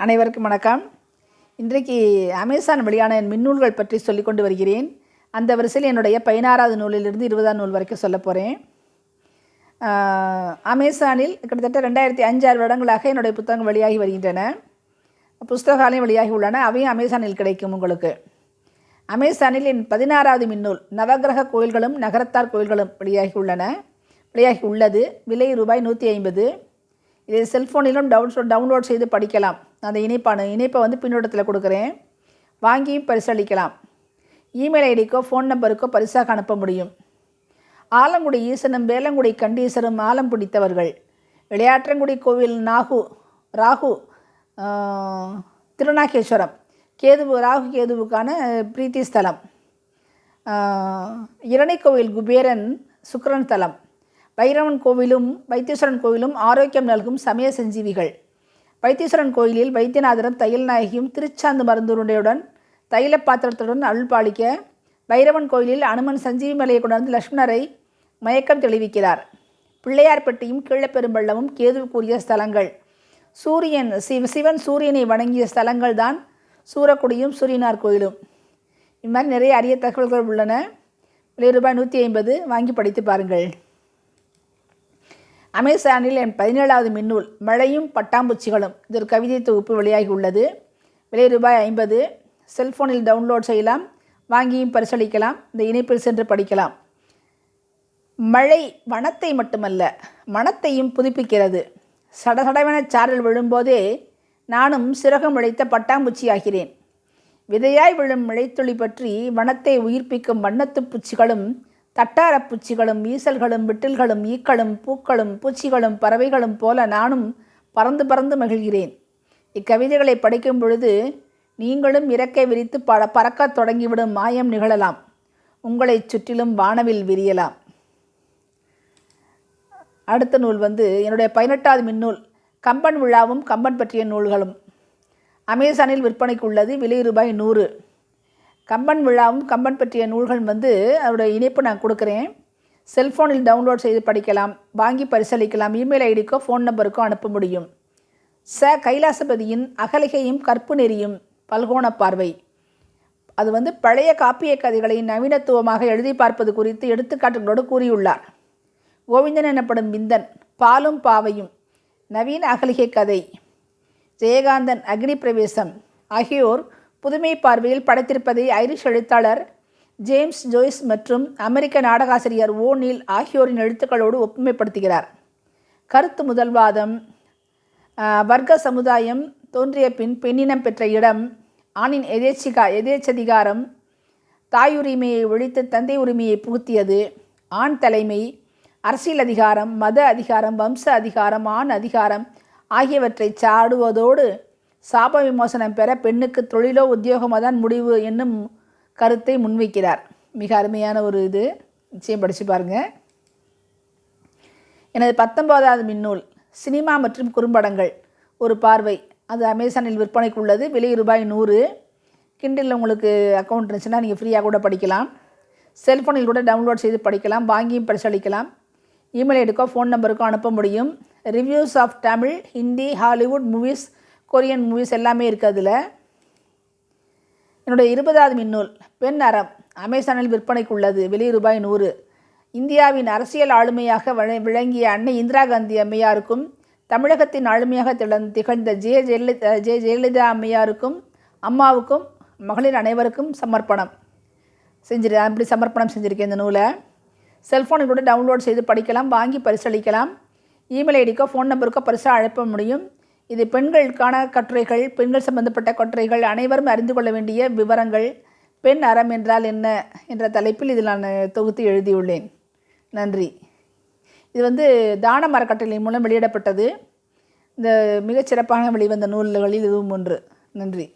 அனைவருக்கும் வணக்கம். இன்றைக்கு அமேசான் வெளியான என் மின்னூல்கள் பற்றி சொல்லிக்கொண்டு வருகிறேன். அந்த வரிசையில் என்னுடைய 16வது நூலிலிருந்து 20ஆம் நூல் வரைக்கும் சொல்ல போகிறேன். அமேசானில் கிட்டத்தட்ட 2005-6 வருடங்களாக என்னுடைய புத்தகங்கள் வெளியாகி வருகின்றன. புஸ்தகாலயம் வெளியாகி உள்ளன. அவையும் அமேசானில் கிடைக்கும் உங்களுக்கு. அமேசானில் என் 16வது மின்னூல் நவகிரக கோயில்களும் நகரத்தார் கோயில்களும் வெளியாகி உள்ளது. விலை ரூபாய் 150. இதை செல்ஃபோனிலும் டவுன்லோட் செய்து படிக்கலாம். அந்த இணைப்பை பின்னோட்டத்தில் கொடுக்குறேன். வாங்கியும் பரிசளிக்கலாம். இமெயில் ஐடிக்கோ ஃபோன் நம்பருக்கோ பரிசாக அனுப்ப முடியும். ஆலங்குடி ஈசனும் வேலங்குடி கண்டீசரும் ஆலம் பிடித்தவர்கள். விளையாற்றங்குடி கோவில் ராகு திருநாகேஸ்வரம் ராகு கேதுவுக்கான பிரீத்தி ஸ்தலம். இரணைக்கோவில் குபேரன் சுக்கிரன் தலம். பைரவன் கோவிலும் வைத்தீஸ்வரன் கோவிலும் ஆரோக்கியம் நல்கும் சமய சஞ்சீவிகள். வைத்தீஸ்வரன் கோயிலில் வைத்தியநாதரும் தையல் நாயகியும் திருச்சாந்து மருந்துருடையுடன் தைல பாத்திரத்துடன் அருள் பாலிக்க, பைரவன் கோயிலில் அனுமன் சஞ்சீவி மலையை கொண்டாந்து லட்சுமணரை மயக்கம் தெளிவிக்கிறார். பிள்ளையார்பட்டியும் கீழப்பெரும்பள்ளமும் கேதுவுக்குரிய ஸ்தலங்கள். சிவன் சூரியனை வணங்கிய ஸ்தலங்கள் தான் சூரக்குடியும் சூரியனார் கோயிலும். இது மாதிரி நிறைய அரிய தகவல்கள் உள்ளன. விலை ரூபாய் 150. வாங்கி படித்து பாருங்கள். அமேசானில் என் 17வது மின்னூல் மழையும் பட்டாம்பூச்சிகளும். இது ஒரு கவிதை தொகுப்பு வெளியாகி உள்ளது. விலை ரூபாய் 50. செல்ஃபோனில் டவுன்லோட் செய்யலாம். வாங்கியும் பரிசளிக்கலாம். இந்த இணைப்பில் சென்று படிக்கலாம். மழை வனத்தை மட்டுமல்ல, மனத்தையும் புதுப்பிக்கிறது. சடசடவென சாரல் விழும்போதே நானும் சிறகம் இழைத்த பட்டாம்பூச்சி ஆகிறேன். விதையாய் விழும் மழைத்துளி பற்றி வனத்தை உயிர்ப்பிக்கும் வண்ணத்து பூச்சிகளும் தட்டாரப் பூச்சிகளும் ஈசல்களும் விட்டில்களும் ஈக்களும் பூக்களும் பூச்சிகளும் பறவைகளும் போல நானும் பறந்து பறந்து மகிழ்கிறேன். இக்கவிதைகளை படிக்கும் பொழுது நீங்களும் இறக்கை விரித்து பறக்கத் தொடங்கிவிடும் மாயம் நிகழலாம். உங்களை சுற்றிலும் வானவில் விரியலாம். அடுத்த நூல் என்னுடைய 18வது மின்னூல் கம்பன் விழாவும் கம்பன் பற்றிய நூல்களும். அமேசானில் விற்பனைக்கு உள்ளது. விலை ரூபாய் 100. கம்பன் விழாவும் கம்பன் பற்றிய நூல்கள் அதோடைய இணைப்பு நான் கொடுக்குறேன். செல்ஃபோனில் டவுன்லோட் செய்து படிக்கலாம். வாங்கி பரிசளிக்கலாம். இமெயில் ஐடிக்கோ ஃபோன் நம்பருக்கோ அனுப்ப முடியும். கைலாசபதியின் அகலிகையும் கற்பு நெறியும் பல்கோண பார்வை. அது பழைய காப்பிய கதைகளை நவீனத்துவமாக எழுதி பார்ப்பது குறித்து எடுத்துக்காட்டுகளோடு கூறியுள்ளார். கோவிந்தன் எனப்படும் விந்தன் பாலும் பாவையும் நவீன அகலிகை கதை. ஜெயகாந்தன் அக்னி பிரவேசம் ஆகியோர் புதுமை பார்வையில் படைத்திருப்பதை ஐரிஷ் எழுத்தாளர் ஜேம்ஸ் ஜோய்ஸ் மற்றும் அமெரிக்க நாடகாசிரியர் ஓ நீல் ஆகியோரின் எழுத்துக்களோடு ஒப்புமைப்படுத்துகிறார். கருத்து முதல்வாதம், வர்க்க சமுதாயம் தோன்றிய பின் பெண்ணினம் பெற்ற இடம், ஆணின் எதேச்சதிகாரம், தாயுரிமையை ஒழித்து தந்தை உரிமையை புகுத்தியது, ஆண் தலைமை, அரசியல் அதிகாரம், மத அதிகாரம், வம்ச அதிகாரம், ஆண் அதிகாரம் ஆகியவற்றை சாடுவதோடு சாப விமோசனம் பெற பெண்ணுக்கு தொழிலோ உத்தியோகமோ தான் முடிவு என்னும் கருத்தை முன்வைக்கிறார். மிக அருமையான ஒரு நிச்சயம் படித்து பாருங்கள். எனது 19வது மின்னூல் சினிமா மற்றும் குறும்படங்கள் ஒரு பார்வை. அது அமேசானில் விற்பனைக்கு உள்ளது. விலை ரூபாய் 100. கிண்டில் உங்களுக்கு அக்கௌண்ட் இருந்துச்சுன்னா நீங்கள் ஃப்ரீயாக கூட படிக்கலாம். செல்ஃபோனில் கூட டவுன்லோட் செய்து படிக்கலாம். வாங்கியும் பரிசளிக்கலாம். இமெயில் ஐடிக்கோ ஃபோன் நம்பருக்கோ அனுப்ப முடியும். Reviews of Tamil, Hindi, Hollywood movies, Korean movies எல்லாமே இருக்குது அதில். என்னுடைய 20வது மின்னூல் பெண் அறம் அமேசானில் விற்பனைக்கு உள்ளது. விலை ரூபாய் 100. இந்தியாவின் அரசியல் ஆளுமையாக விளங்கிய அன்னை இந்திரா காந்தி அம்மையாருக்கும் தமிழகத்தின் ஆளுமையாக திகழ்ந்த ஜெயலலிதா அம்மையாருக்கும் அம்மாவுக்கும் மகளிர் அனைவருக்கும் சமர்ப்பணம் செஞ்சுருக்கேன். இந்த நூலை செல்ஃபோனில் கூட டவுன்லோட் செய்து படிக்கலாம். வாங்கி பரிசளிக்கலாம். இமெயில் ஐடிக்கோ ஃபோன் நம்பருக்கோ பரிசாக அழைப்ப முடியும். இது பெண்களுக்கான கட்டுரைகள், பெண்கள் சம்பந்தப்பட்ட கட்டுரைகள், அனைவரும் அறிந்து கொள்ள வேண்டிய விவரங்கள், பெண் அறம் என்றால் என்ன என்ற தலைப்பில் இதில் நான் தொகுத்து எழுதியுள்ளேன். நன்றி. இது தான மரக்கட்டளை மூலம் வெளியிடப்பட்டது. இந்த மிகச்சிறப்பாக வெளிவந்த நூல்களில் இதுவும் ஒன்று. நன்றி.